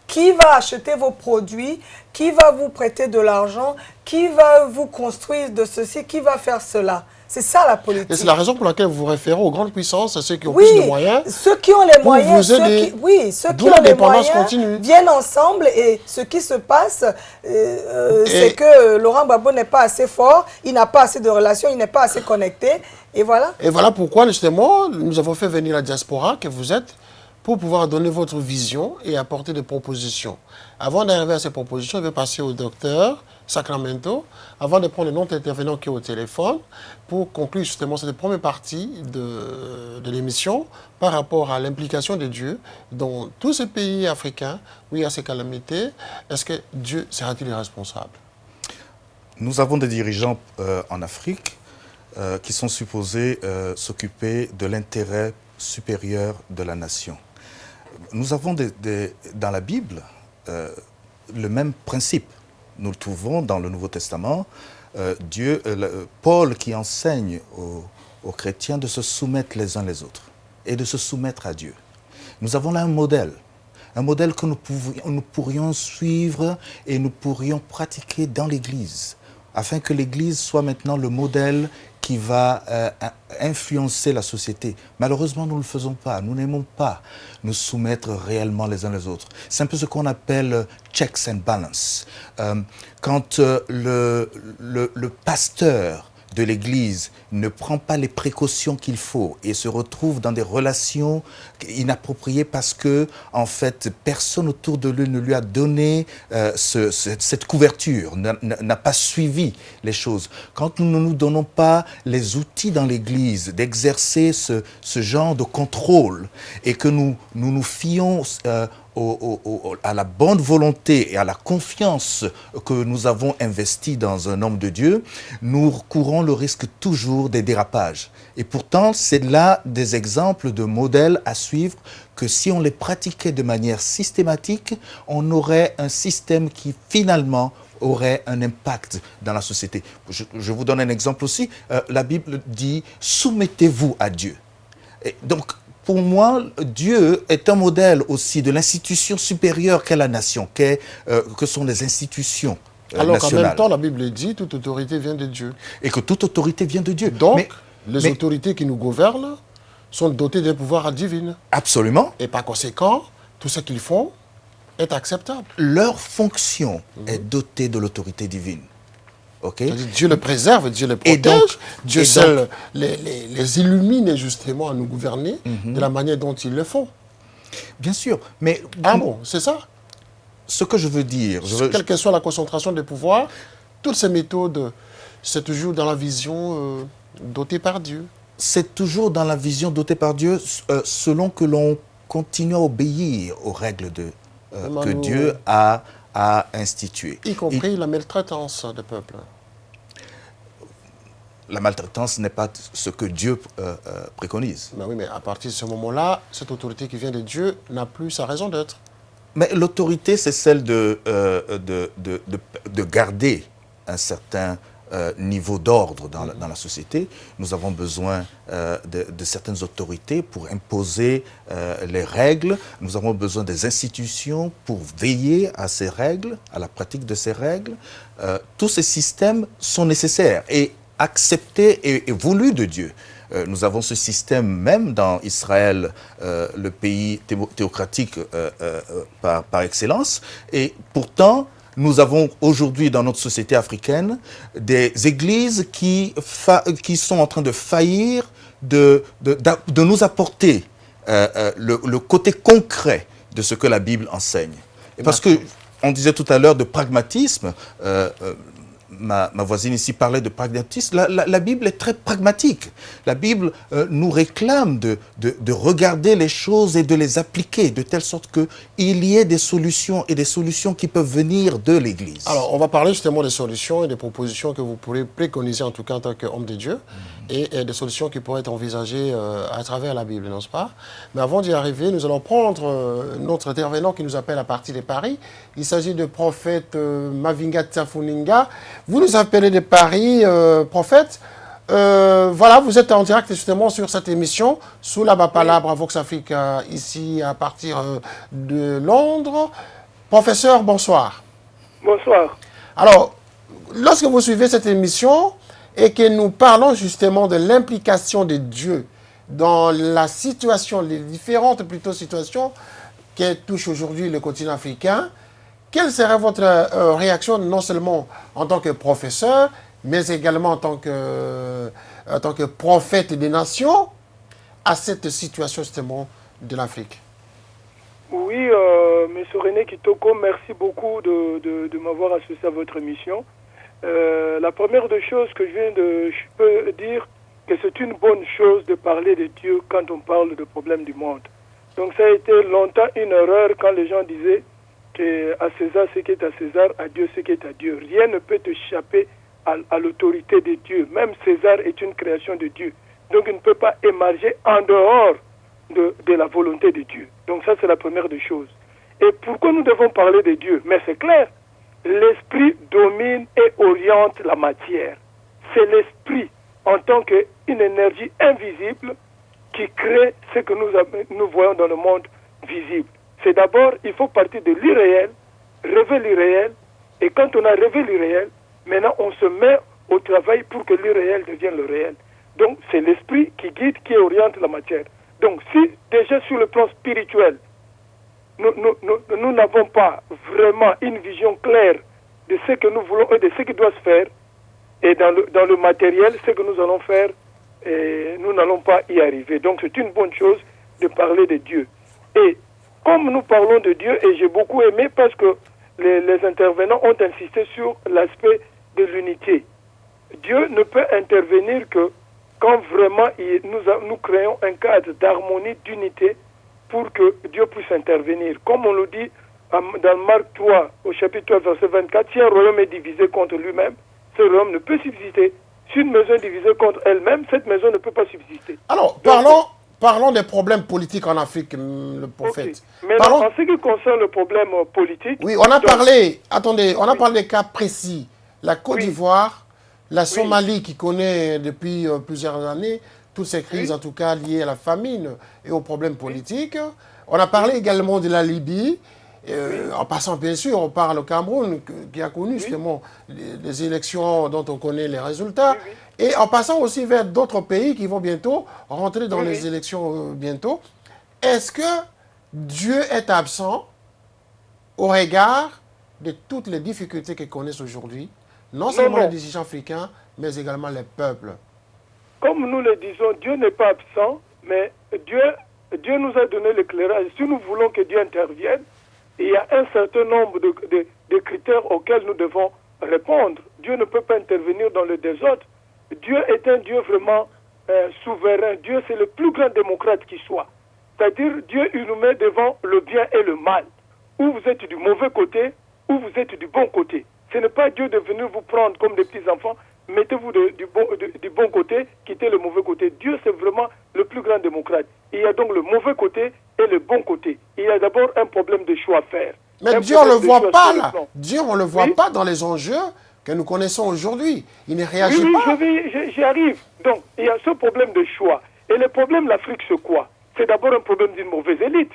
Qui va acheter vos produits? Qui va vous prêter de l'argent? Qui va vous construire de ceci? Qui va faire cela? C'est ça la politique.
Et c'est la raison pour laquelle vous vous référez aux grandes puissances, à ceux qui ont
Oui,
plus de moyens.
ceux qui ont les
pour
moyens,
vous aider.
ceux
D'où
qui
la
ont les
dépendance
moyens
continue.
viennent ensemble et ce qui se passe, c'est que Laurent Gbagbo n'est pas assez fort, il n'a pas assez de relations, il n'est pas assez connecté et voilà.
Et voilà pourquoi, justement, nous avons fait venir la diaspora que vous êtes pour pouvoir donner votre vision et apporter des propositions. Avant d'arriver à ces propositions, je vais passer au docteur Sacramento, avant de prendre le nom d'intervenant qui est au téléphone, pour conclure justement cette première partie de l'émission par rapport à l'implication de Dieu dans tous ces pays africains où il y a ces calamités. Est-ce que Dieu sera-t-il responsable?
Nous avons des dirigeants en Afrique qui sont supposés s'occuper de l'intérêt supérieur de la nation. Nous avons dans la Bible le même principe. Nous le trouvons dans le Nouveau Testament. Paul qui enseigne aux chrétiens de se soumettre les uns les autres et de se soumettre à Dieu. Nous avons là un modèle que nous pourrions suivre et nous pourrions pratiquer dans l'Église, afin que l'Église soit maintenant le modèle qui va influencer la société. Malheureusement, nous ne le faisons pas. Nous n'aimons pas nous soumettre réellement les uns les autres. C'est un peu ce qu'on appelle checks and balances. Quand le pasteur de l'Église ne prend pas les précautions qu'il faut et se retrouve dans des relations inappropriées parce que, en fait, personne autour de lui ne lui a donné cette couverture, n'a pas suivi les choses. Quand nous ne nous donnons pas les outils dans l'Église d'exercer ce genre de contrôle et que nous fions à la bonne volonté et à la confiance que nous avons investie dans un homme de Dieu, nous courons le risque toujours des dérapages. Et pourtant, c'est là des exemples de modèles à suivre que si on les pratiquait de manière systématique, on aurait un système qui finalement aurait un impact dans la société. Je vous donne un exemple aussi. La Bible dit « Soumettez-vous à Dieu ». Donc, pour moi, Dieu est un modèle aussi de l'institution supérieure qu'est la nation, que sont les institutions
alors qu'en
nationales.
même temps, la Bible dit toute autorité vient de Dieu.
Et que toute autorité vient de Dieu.
Donc, les autorités qui nous gouvernent sont dotées d'un pouvoir divin.
Absolument.
Et par conséquent, tout ce qu'ils font est acceptable.
Leur fonction est dotée de l'autorité divine. ok?
C'est-à-dire Dieu les préserve, Dieu les
Et
protège,
donc-
Dieu
et
seul
donc-
les illumine justement à nous gouverner de la manière dont ils le font.
Bien sûr, mais
Ah bon, c'est ça?
ce que je veux dire,
Quelle que soit la concentration des pouvoirs, toutes ces méthodes, c'est toujours dans la vision dotée par Dieu.
c'est toujours dans la vision dotée par Dieu, selon que l'on continue à obéir aux règles que
Manu,
Dieu a instituées.
Y compris la maltraitance des peuples.
La maltraitance n'est pas ce que Dieu préconise.
Ben oui, mais à partir de ce moment-là, cette autorité qui vient de Dieu n'a plus sa raison d'être.
Mais l'autorité, c'est celle de garder un certain niveau d'ordre dans la société. Nous avons besoin de certaines autorités pour imposer les règles. Nous avons besoin des institutions pour veiller à ces règles, à la pratique de ces règles. Tous ces systèmes sont nécessaires et acceptés et voulus de Dieu. Nous avons ce système même dans Israël, le pays théocratique par excellence. Et pourtant, nous avons aujourd'hui dans notre société africaine des églises qui sont en train de faillir, de nous apporter le côté concret de ce que la Bible enseigne. Et parce que on disait tout à l'heure de pragmatisme, ma voisine ici parlait de pragmatisme. La Bible est très pragmatique. La Bible nous réclame de regarder les choses et de les appliquer de telle sorte qu'il y ait des solutions et des solutions qui peuvent venir de l'Église.
Alors, on va parler justement des solutions et des propositions que vous pourrez préconiser en tout cas en tant qu'homme de Dieu et des solutions qui pourraient être envisagées à travers la Bible, n'est-ce pas? Mais avant d'y arriver, nous allons prendre notre intervenant qui nous appelle à partir de Paris. Il s'agit de prophète Mavinga Tsafuninga. Vous nous appelez de Paris, prophète. Voilà, vous êtes en direct justement sur cette émission, sous la Bapalabre Vox Africa, ici à partir de Londres. Professeur, bonsoir.
Bonsoir.
Alors, lorsque vous suivez cette émission et que nous parlons justement de l'implication de Dieu dans la situation, les différentes plutôt situations qui touchent aujourd'hui le continent africain, quelle serait votre réaction non seulement en tant que professeur, mais également en tant que prophète des nations à cette situation justement de l'Afrique?
Oui, M. René Kitoko, merci beaucoup de m'avoir associé à votre émission. La première des choses que je peux dire que c'est une bonne chose de parler de Dieu quand on parle de problèmes du monde. Donc ça a été longtemps une erreur quand les gens disaient qu'à César ce qui est à César, à Dieu ce qui est à Dieu. Rien ne peut échapper à l'autorité de Dieu. Même César est une création de Dieu. Donc il ne peut pas émerger en dehors de la volonté de Dieu. Donc ça c'est la première des choses. Et pourquoi nous devons parler de Dieu? Mais c'est clair, l'esprit domine et oriente la matière. C'est l'esprit en tant qu'une énergie invisible qui crée ce que nous voyons dans le monde visible. C'est d'abord, il faut partir de l'irréel, rêver l'irréel, et quand on a rêvé l'irréel, maintenant on se met au travail pour que l'irréel devienne le réel. Donc c'est l'esprit qui guide, qui oriente la matière. Donc si déjà sur le plan spirituel, nous n'avons pas vraiment une vision claire de ce que nous voulons et de ce qui doit se faire, et dans le matériel, ce que nous allons faire, et nous n'allons pas y arriver. Donc c'est une bonne chose de parler de Dieu. Et comme nous parlons de Dieu, et j'ai beaucoup aimé parce que les intervenants ont insisté sur l'aspect de l'unité. Dieu ne peut intervenir que quand vraiment nous créons un cadre d'harmonie, d'unité, pour que Dieu puisse intervenir. Comme on le dit dans Marc 3, au chapitre 3, verset 24, si un royaume est divisé contre lui-même, ce royaume ne peut subsister. Si une maison est divisée contre elle-même, cette maison ne peut pas subsister.
Alors, parlons des problèmes politiques en Afrique, le prophète.
Okay. Mais en ce qui concerne le problème politique...
Oui, on a parlé, attendez, on a parlé des cas précis. La Côte d'Ivoire, la Somalie qui connaît depuis plusieurs années toutes ces crises, en tout cas liées à la famine et aux problèmes politiques. On a parlé également de la Libye. En passant, bien sûr, on parle au Cameroun, qui a connu justement des élections dont on connaît les résultats. Et en passant aussi vers d'autres pays qui vont bientôt rentrer dans les élections bientôt. Est-ce que Dieu est absent au regard de toutes les difficultés qu'ils connaissent aujourd'hui non seulement les dirigeants africains, mais également les peuples.
Comme nous le disons, Dieu n'est pas absent, mais Dieu nous a donné l'éclairage. Si nous voulons que Dieu intervienne, il y a un certain nombre de critères auxquels nous devons répondre. Dieu ne peut pas intervenir dans le désordre. Dieu est un Dieu vraiment souverain. Dieu, c'est le plus grand démocrate qui soit. C'est-à-dire, Dieu, il nous met devant le bien et le mal. Ou vous êtes du mauvais côté, ou vous êtes du bon côté. Ce n'est pas Dieu de venir vous prendre comme des petits-enfants. Mettez-vous du bon côté, quittez le mauvais côté. Dieu, c'est vraiment le plus grand démocrate. Il y a donc le mauvais côté et le bon côté. Il y a d'abord un problème de choix à faire.
Mais Dieu, on ne le voit pas là. Dieu, on ne le voit pas dans les enjeux que nous connaissons aujourd'hui. Il ne réagit pas.
J'y arrive. Donc, il y a ce problème de choix. Et le problème de l'Afrique, c'est quoi? C'est d'abord un problème d'une mauvaise élite.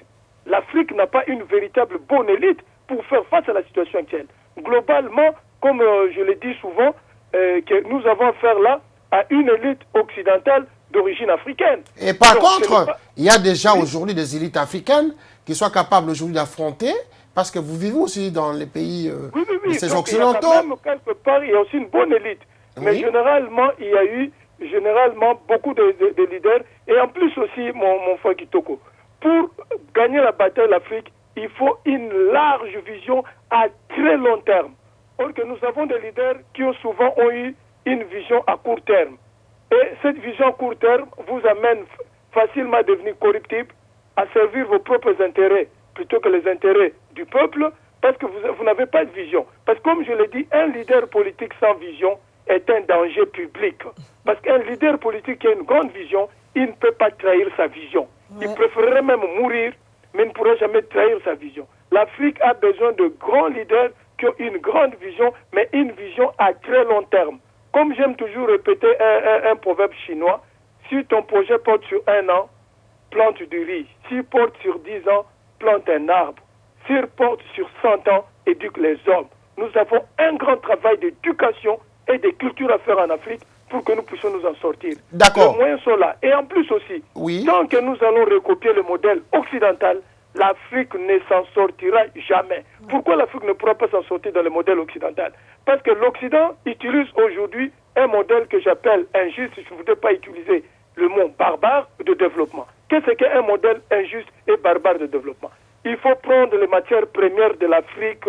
L'Afrique n'a pas une véritable bonne élite pour faire face à la situation actuelle. Globalement, comme je l'ai dit souvent, que nous avons affaire là à une élite occidentale d'origine africaine.
Et par contre, il y a déjà aujourd'hui des élites africaines qui soient capables aujourd'hui d'affronter, parce que vous vivez aussi dans les pays de ces occidentaux.
Il y a quand même quelque part, il y a aussi une bonne élite. Mais généralement, il y a eu beaucoup de leaders. Et en plus aussi, mon frère Kitoko, pour gagner la bataille l'Afrique, il faut une large vision à très long terme. Or que nous avons des leaders qui ont souvent eu une vision à court terme. Et cette vision à court terme vous amène facilement à devenir corruptible, à servir vos propres intérêts plutôt que les intérêts du peuple, parce que vous n'avez pas de vision. Parce que comme je l'ai dit, un leader politique sans vision est un danger public. Parce qu'un leader politique qui a une grande vision, il ne peut pas trahir sa vision. Il préférerait même mourir, mais il ne pourra jamais trahir sa vision. L'Afrique a besoin de grands leaders qui ont une grande vision, mais une vision à très long terme. Comme j'aime toujours répéter un proverbe chinois, si ton projet porte sur 1 an, plante du riz. S'il porte sur 10 ans, plante un arbre. S'il porte sur 100 ans, éduque les hommes. Nous avons un grand travail d'éducation et de culture à faire en Afrique pour que nous puissions nous en sortir.
D'accord.
Les moyens sont là. Et en plus aussi, tant que nous allons recopier le modèle occidental, l'Afrique ne s'en sortira jamais. Pourquoi l'Afrique ne pourra pas s'en sortir dans le modèle occidental? Parce que l'Occident utilise aujourd'hui un modèle que j'appelle injuste, je ne voudrais pas utiliser le mot barbare, de développement. Qu'est-ce qu'un modèle injuste et barbare de développement? Il faut prendre les matières premières de l'Afrique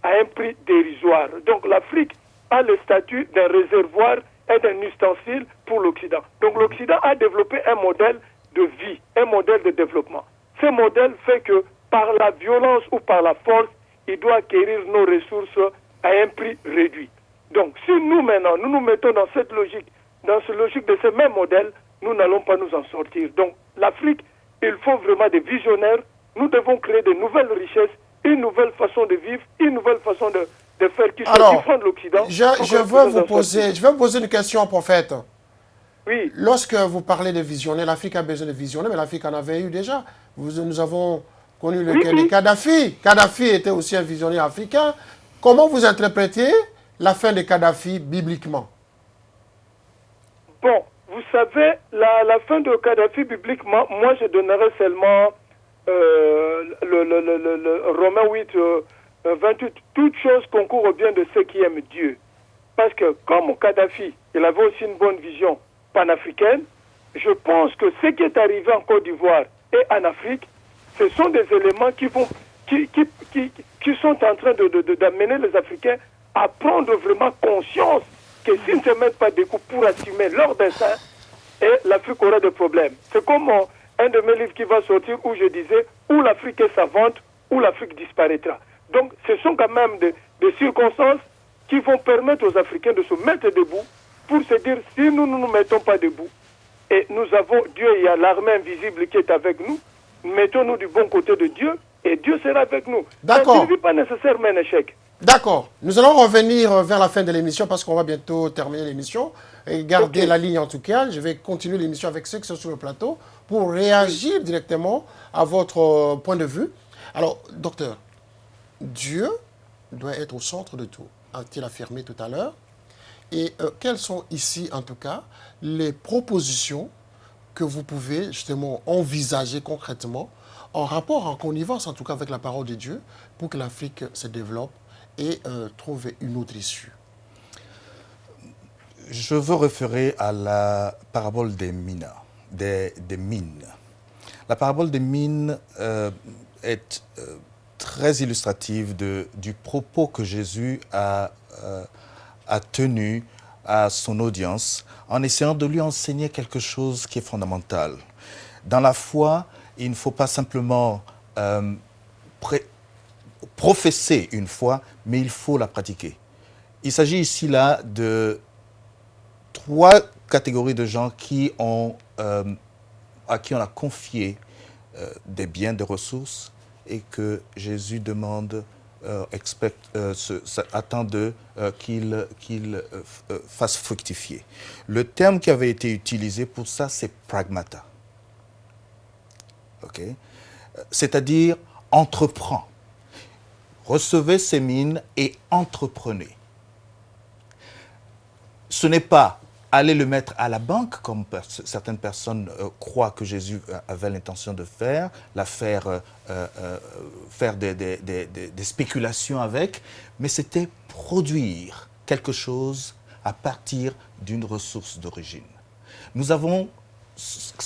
à un prix dérisoire. Donc l'Afrique a le statut d'un réservoir et d'un ustensile pour l'Occident. Donc l'Occident a développé un modèle de vie, un modèle de développement. Ce modèle fait que par la violence ou par la force, il doit acquérir nos ressources à un prix réduit. Donc si nous maintenant, nous nous mettons dans cette logique de ce même modèle, nous n'allons pas nous en sortir. Donc l'Afrique, il faut vraiment des visionnaires. Nous devons créer de nouvelles richesses, une nouvelle façon de vivre, une nouvelle façon de faire qui soit différente de l'Occident.
Je vais vous poser une question, prophète.
Oui.
Lorsque vous parlez de visionnaires, l'Afrique a besoin de visionnaires, mais l'Afrique en avait eu déjà. Nous avons connu le cas de Kadhafi. Kadhafi était aussi un visionnaire africain. Comment vous interprétez la fin de Kadhafi bibliquement?
Bon, vous savez, la fin de Kadhafi bibliquement, moi je donnerais seulement le Romains 8, 28. Toute chose concourt au bien de ceux qui aiment Dieu. Parce que comme Kadhafi, il avait aussi une bonne vision panafricaine, je pense que ce qui est arrivé en Côte d'Ivoire et en Afrique, ce sont des éléments qui sont en train d'amener les Africains à prendre vraiment conscience que s'ils ne se mettent pas des coups pour assumer leur destin, et l'Afrique aura des problèmes. C'est comme un de mes livres qui va sortir où je disais où l'Afrique est savante, où l'Afrique disparaîtra. Donc ce sont quand même des circonstances qui vont permettre aux Africains de se mettre debout pour se dire si nous ne nous mettons pas debout, et nous avons Dieu, il y a l'armée invisible qui est avec nous, mettons-nous du bon côté de Dieu et Dieu sera avec nous.
D'accord.
Ça ne signifie pas nécessairement un échec.
D'accord. Nous allons revenir vers la fin de l'émission parce qu'on va bientôt terminer l'émission. Et garder la ligne en tout cas. Je vais continuer l'émission avec ceux qui sont sur le plateau pour réagir directement à votre point de vue. Alors, docteur, Dieu doit être au centre de tout, a-t-il affirmé tout à l'heure. Et quelles sont ici, en tout cas, les propositions que vous pouvez justement envisager concrètement en rapport, en connivence en tout cas avec la parole de Dieu pour que l'Afrique se développe et trouve une autre issue?
Je veux référer à la parabole des mines. La parabole des mines est très illustrative du propos que Jésus a tenu à son audience en essayant de lui enseigner quelque chose qui est fondamental. Dans la foi, il ne faut pas simplement professer une foi, mais il faut la pratiquer. Il s'agit ici là de 3 catégories de gens à qui on a confié des biens, des ressources, et que Jésus demande, attend d'eux qu'ils fassent fructifier. Le terme qui avait été utilisé pour ça, c'est pragmata. Okay? C'est-à-dire entreprends. Recevez ces mines et entreprenez. Ce n'est pas aller le mettre à la banque, comme certaines personnes croient que Jésus avait l'intention de faire, faire des spéculations avec, mais c'était produire quelque chose à partir d'une ressource d'origine. Nous avons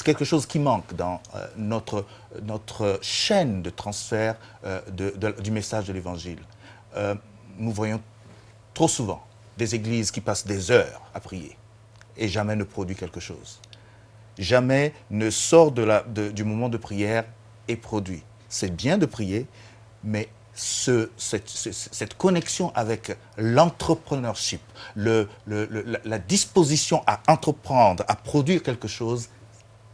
quelque chose qui manque dans notre chaîne de transfert du message de l'Évangile. Nous voyons trop souvent des églises qui passent des heures à prier et jamais ne produit quelque chose. Jamais ne sort du moment de prière et produit. C'est bien de prier, mais cette connexion avec l'entrepreneurship, la disposition à entreprendre, à produire quelque chose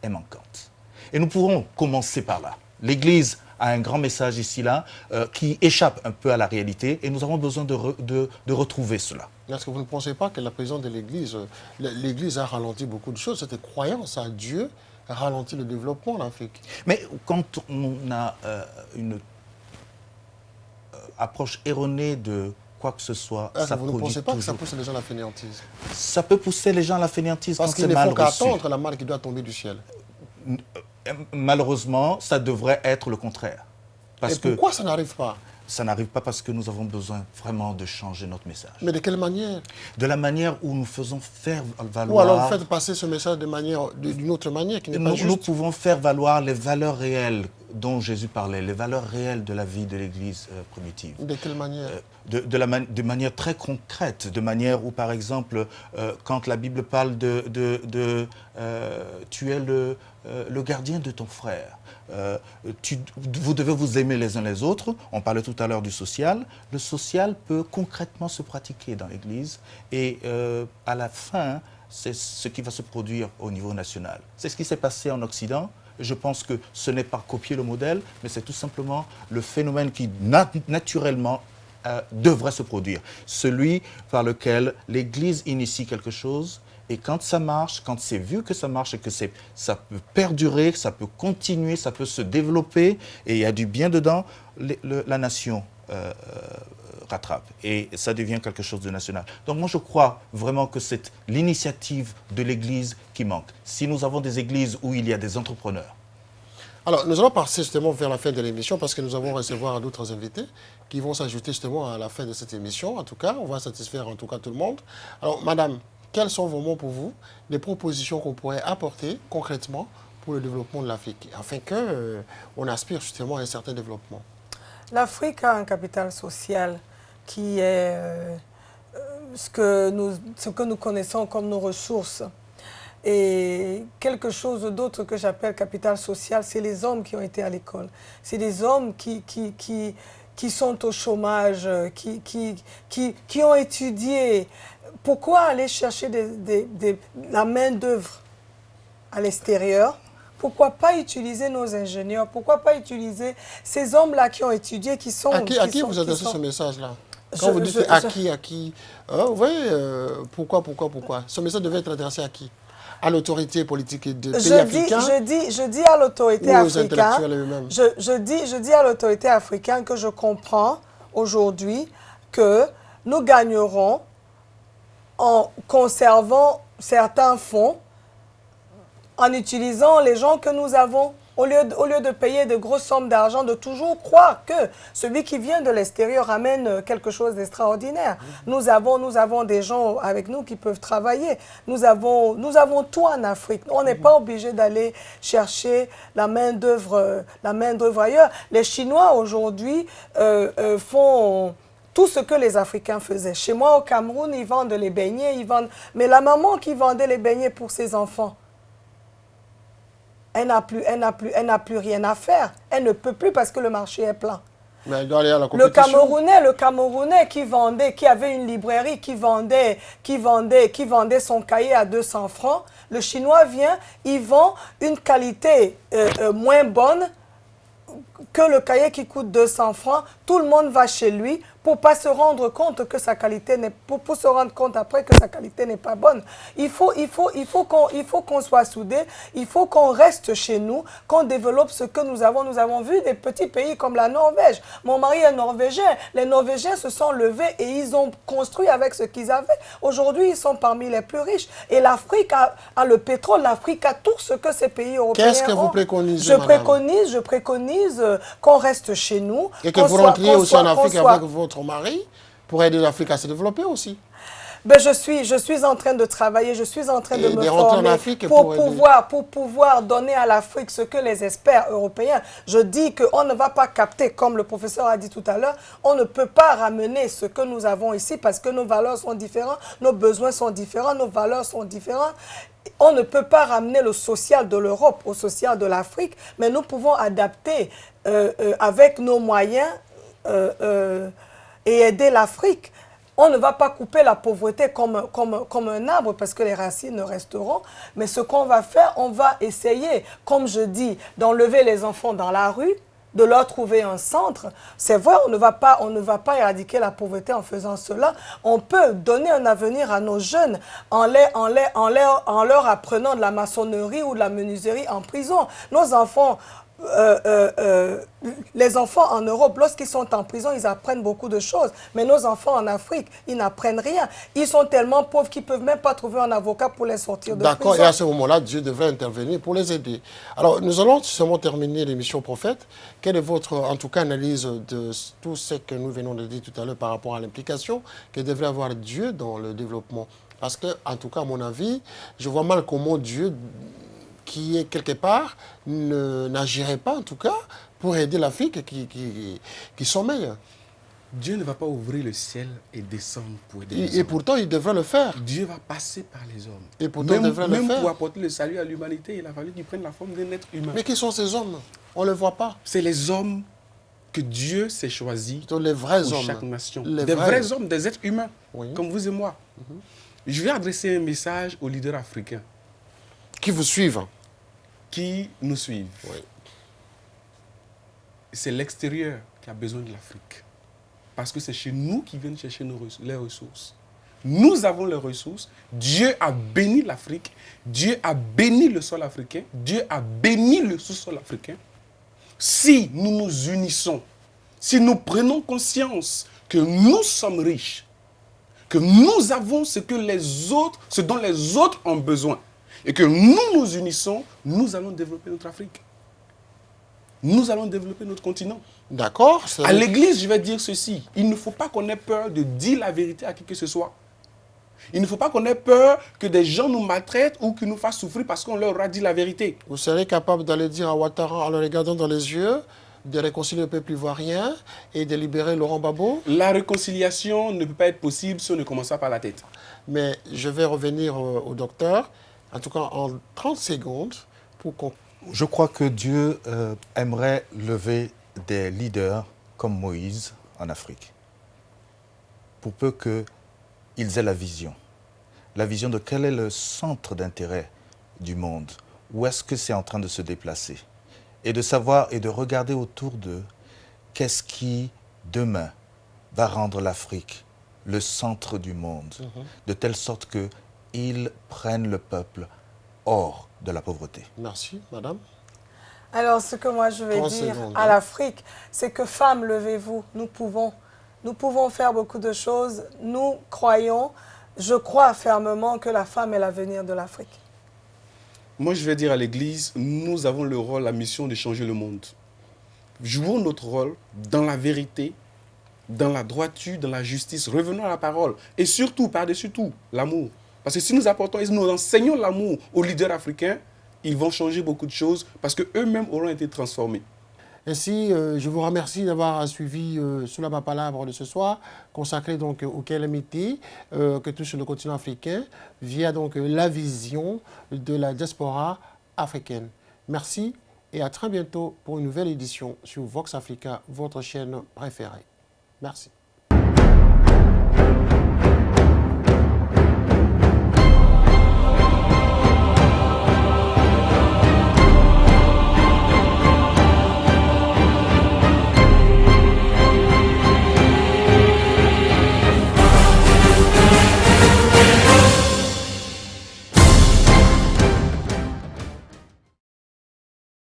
est manquante. Et nous pourrons commencer par là. L'Église a un grand message ici-là qui échappe un peu à la réalité et nous avons besoin de retrouver cela.
Est-ce que vous ne pensez pas que la présidence de l'Église a ralenti beaucoup de choses? Cette croyance à Dieu ralentit le développement en Afrique.
Mais quand on a une approche erronée de quoi que ce soit, ça
vous ne pensez pas
toujours.
que ça pousse les gens à la fainéantise?
Ça peut pousser les gens à la fainéantise
parce
quand c'est mal reçu.
Parce qu'ils ne font qu'attendre la manne qui doit tomber du ciel.
Malheureusement, ça devrait être le contraire.
Et pourquoi ça n'arrive pas?
Ça n'arrive pas parce que nous avons besoin vraiment de changer notre message.
Mais de quelle manière?
De la manière où nous faisons faire valoir...
Ou alors vous faites passer ce message d'une autre manière qui n'est pas juste.
Nous pouvons faire valoir les valeurs réelles dont Jésus parlait, les valeurs réelles de la vie de l'Église primitive.
De quelle manière?
De manière très concrète, de manière où, par exemple, quand la Bible parle tu es le gardien de ton frère, vous devez vous aimer les uns les autres. On parlait tout à l'heure du social. Le social peut concrètement se pratiquer dans l'Église et à la fin, c'est ce qui va se produire au niveau national. C'est ce qui s'est passé en Occident. Je pense que ce n'est pas copier le modèle, mais c'est tout simplement le phénomène qui naturellement devrait se produire. Celui par lequel l'Église initie quelque chose. Et quand ça marche, quand c'est vu que ça marche et que ça peut perdurer, ça peut continuer, ça peut se développer et il y a du bien dedans, la nation rattrape et ça devient quelque chose de national. Donc moi je crois vraiment que c'est l'initiative de l'Église qui manque. Si nous avons des églises où il y a des entrepreneurs.
Alors nous allons passer justement vers la fin de l'émission parce que nous allons recevoir d'autres invités qui vont s'ajouter justement à la fin de cette émission. En tout cas, on va satisfaire en tout cas tout le monde. Alors madame, quels sont vos mots pour vous, des propositions qu'on pourrait apporter concrètement pour le développement de l'Afrique, afin qu'on aspire justement à un certain développement?
L'Afrique a un capital social qui est ce que nous connaissons comme nos ressources. Et quelque chose d'autre que j'appelle capital social, c'est les hommes qui ont été à l'école. C'est des hommes qui sont au chômage, qui ont étudié. Pourquoi aller chercher la main-d'œuvre à l'extérieur? Pourquoi pas utiliser nos ingénieurs? Pourquoi pas utiliser ces hommes-là qui ont étudié, qui sont...
À qui vous adressez ce message-là? Quand vous dites à qui vous voyez, pourquoi? Ce message devait être adressé à qui? À l'autorité politique de pays africains?
Je dis à l'autorité africaine. Je dis à l'autorité africaine que je comprends aujourd'hui que nous gagnerons en conservant certains fonds, en utilisant les gens que nous avons Au lieu de payer de grosses sommes d'argent, de toujours croire que celui qui vient de l'extérieur amène quelque chose d'extraordinaire. Nous avons des gens avec nous qui peuvent travailler. Nous avons tout en Afrique. On n'est pas obligé d'aller chercher la main-d'œuvre ailleurs. Les Chinois aujourd'hui font tout ce que les Africains faisaient. Chez moi, au Cameroun, ils vendent les beignets, mais la maman qui vendait les beignets pour ses enfants, elle n'a plus rien à faire. Elle ne peut plus parce que le marché est plein.
Mais elle doit aller à la compétition.
Le Camerounais qui avait une librairie, qui vendait son cahier à 200 francs, le Chinois vient, il vend une qualité moins bonne que le cahier qui coûte 200 francs. Tout le monde va chez lui pour pas se rendre compte que sa qualité n'est pour se rendre compte après que sa qualité n'est pas bonne. Il faut qu'on soit soudés, il faut qu'on reste chez nous, qu'on développe ce que nous avons. Nous avons vu des petits pays comme la Norvège. Mon mari est norvégien. Les Norvégiens se sont levés et ils ont construit avec ce qu'ils avaient. Aujourd'hui, ils sont parmi les plus riches. Et l'Afrique a le pétrole, l'Afrique a tout ce que ces pays européens ont.
Qu'est-ce que vous préconisez,
Je préconise qu'on reste chez nous.
Et que vous rentriez aussi en Afrique avec votre mari pour aider l'Afrique à se développer aussi.
Ben, je suis en train de travailler, je suis en train de me former pour pouvoir donner à l'Afrique ce que les experts européens. Je dis qu'on ne va pas capter, comme le professeur a dit tout à l'heure, on ne peut pas ramener ce que nous avons ici parce que nos valeurs sont différentes, nos besoins sont différents, nos valeurs sont différentes. On ne peut pas ramener le social de l'Europe au social de l'Afrique, mais nous pouvons adapter avec nos moyens et aider l'Afrique. On ne va pas couper la pauvreté comme un arbre parce que les racines resteront. Mais ce qu'on va faire, on va essayer, comme je dis, d'enlever les enfants dans la rue, de leur trouver un centre. C'est vrai, on ne va pas éradiquer la pauvreté en faisant cela. On peut donner un avenir à nos jeunes en leur apprenant de la maçonnerie ou de la menuiserie en prison. Nos enfants... les enfants en Europe, lorsqu'ils sont en prison, ils apprennent beaucoup de choses. Mais nos enfants en Afrique, ils n'apprennent rien. Ils sont tellement pauvres qu'ils ne peuvent même pas trouver un avocat pour les sortir de prison.
D'accord, et à ce moment-là, Dieu devrait intervenir pour les aider. Alors, nous allons seulement terminer l'émission Prophète. Quelle est votre, en tout cas, analyse de tout ce que nous venons de dire tout à l'heure par rapport à l'implication que devrait avoir Dieu dans le développement? Parce que, en tout cas, à mon avis, je vois mal comment Dieu... qui est quelque part, n'agirait pas en tout cas pour aider l'Afrique qui sommeille.
Dieu ne va pas ouvrir le ciel et descendre pour aider les
Et
hommes.
pourtant, il devrait le faire.
Dieu va passer par les hommes.
Et pourtant, il devrait le faire.
Même pour apporter le salut à l'humanité, il a fallu qu'il prenne la forme d'un être humain.
Mais qui sont ces hommes? On ne les voit pas.
C'est les hommes que Dieu s'est choisis
Les vrais
pour
hommes.
chaque nation.
Les
Des vrais hommes, des êtres humains,
Oui.
comme vous et moi. Je vais adresser un message aux leaders africains
Qui vous suivent.
qui nous suivent.
Oui.
C'est l'extérieur qui a besoin de l'Afrique. Parce que c'est chez nous qu'ils viennent chercher les ressources. Nous avons les ressources. Dieu a béni l'Afrique. Dieu a béni le sol africain. Dieu a béni le sous-sol africain. Si nous nous unissons, si nous prenons conscience que nous sommes riches, que nous avons ce dont les autres ont besoin, et que nous nous unissons, nous allons développer notre Afrique. Nous allons développer notre continent.
D'accord.
À l'Église, je vais dire ceci. Il ne faut pas qu'on ait peur de dire la vérité à qui que ce soit. Il ne faut pas qu'on ait peur que des gens nous maltraitent ou qu'ils nous fassent souffrir parce qu'on leur a dit la vérité.
Vous serez capable d'aller dire à Ouattara, en le regardant dans les yeux, de réconcilier le peuple ivoirien et de libérer Laurent Gbagbo?
La réconciliation ne peut pas être possible si on ne commence pas par la tête.
Mais je vais revenir au docteur, en tout cas en 30 secondes, pour qu'on...
Je crois que Dieu aimerait lever des leaders comme Moïse en Afrique, pour peu qu'ils aient la vision de quel est le centre d'intérêt du monde, où est-ce que c'est en train de se déplacer, et de savoir et de regarder autour d'eux qu'est-ce qui, demain, va rendre l'Afrique le centre du monde, de telle sorte qu'ils prennent le peuple hors de la pauvreté.
Merci, madame.
Alors, ce que moi je vais dire à l'Afrique, c'est que femmes, levez-vous, nous pouvons faire beaucoup de choses. Nous croyons, je crois fermement que la femme est l'avenir de l'Afrique.
Moi, je vais dire à l'Église, nous avons le rôle, la mission de changer le monde. Jouons notre rôle dans la vérité, dans la droiture, dans la justice. Revenons à la parole. Et surtout, par-dessus tout, l'amour. Parce que si nous apportons et nous enseignons l'amour aux leaders africains, ils vont changer beaucoup de choses parce qu'eux-mêmes auront été transformés.
Ainsi, je vous remercie d'avoir suivi Sous la Palabre de ce soir, consacré donc aux calamités que touche le continent africain, via donc la vision de la diaspora africaine. Merci et à très bientôt pour une nouvelle édition sur Vox Africa, votre chaîne préférée. Merci.